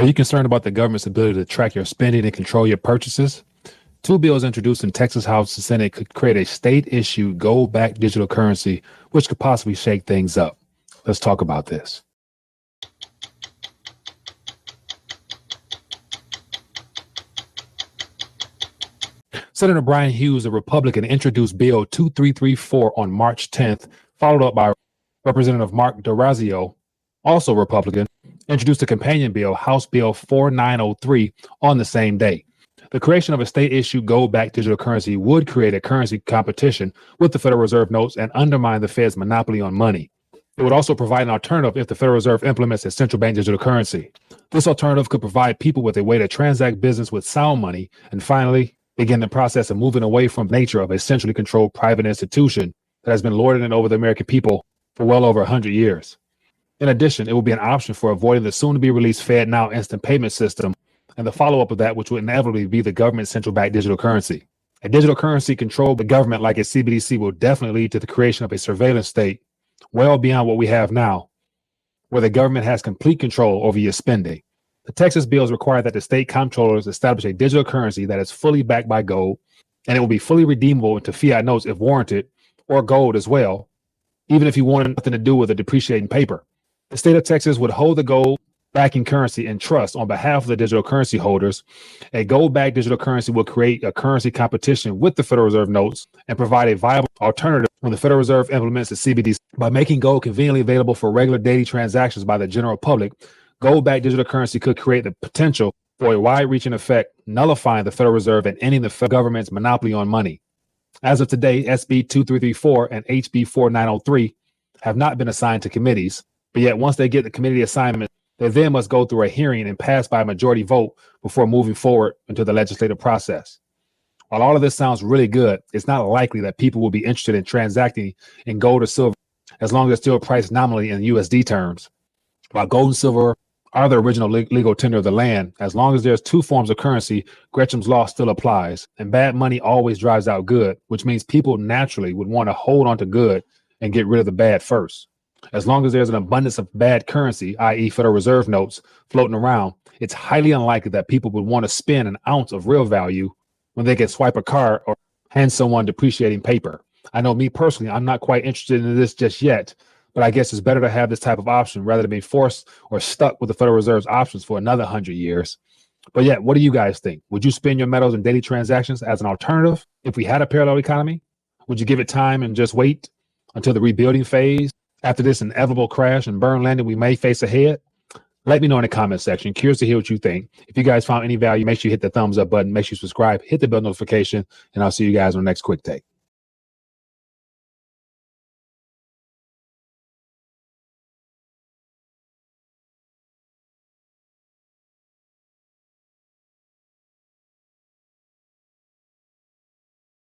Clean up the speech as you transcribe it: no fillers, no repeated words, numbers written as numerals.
Are you concerned about the government's ability to track your spending and control your purchases? Two bills introduced in Texas House and Senate could create a state-issued gold-backed digital currency, which could possibly shake things up. Let's talk about this. Senator Brian Hughes, a Republican, introduced Bill 2334 on March 10th, followed up by Representative Mark DeRazio, also Republican, introduced a companion bill, House Bill 4903, on the same day. The creation of a state-issued gold-backed digital currency would create a currency competition with the Federal Reserve notes and undermine the Fed's monopoly on money. It would also provide an alternative if the Federal Reserve implements a central bank digital currency. This alternative could provide people with a way to transact business with sound money and finally begin the process of moving away from the nature of a centrally controlled private institution that has been lording it over the American people for well over 100 years. In addition, it will be an option for avoiding the soon-to-be-released FedNow instant payment system and the follow-up of that, which will inevitably be the government's central bank digital currency. A digital currency controlled by the government like a CBDC will definitely lead to the creation of a surveillance state well beyond what we have now, where the government has complete control over your spending. The Texas bills require that the state comptrollers establish a digital currency that is fully backed by gold, and it will be fully redeemable into fiat notes if warranted, or gold as well, even if you wanted nothing to do with the depreciating paper. The state of Texas would hold the gold backing currency in trust on behalf of the digital currency holders. A gold-backed digital currency will create a currency competition with the Federal Reserve notes and provide a viable alternative when the Federal Reserve implements the CBDC. By making gold conveniently available for regular daily transactions by the general public, gold-backed digital currency could create the potential for a wide-reaching effect, nullifying the Federal Reserve and ending the federal government's monopoly on money. As of today, SB 2334 and HB 4903 have not been assigned to committees, but yet once they get the committee assignment, they then must go through a hearing and pass by a majority vote before moving forward into the legislative process. While all of this sounds really good, it's not likely that people will be interested in transacting in gold or silver as long as it's still priced nominally in USD terms. While gold and silver are the original legal tender of the land, as long as there's two forms of currency, Gretchen's law still applies, and bad money always drives out good, which means people naturally would want to hold on to good and get rid of the bad first. As long as there's an abundance of bad currency, i.e. Federal Reserve notes, floating around, it's highly unlikely that people would want to spend an ounce of real value when they can swipe a card or hand someone depreciating paper. I know me personally, I'm not quite interested in this just yet, but I guess it's better to have this type of option rather than being forced or stuck with the Federal Reserve's options for another 100 years. But yet, what do you guys think? Would you spend your metals in daily transactions as an alternative if we had a parallel economy? Would you give it time and just wait until the rebuilding phase after this inevitable crash and burn landing we may face ahead? Let me know in the comment section. Curious to hear what you think. If you guys found any value, make sure you hit the thumbs up button, make sure you subscribe, hit the bell notification, and I'll see you guys on the next quick take.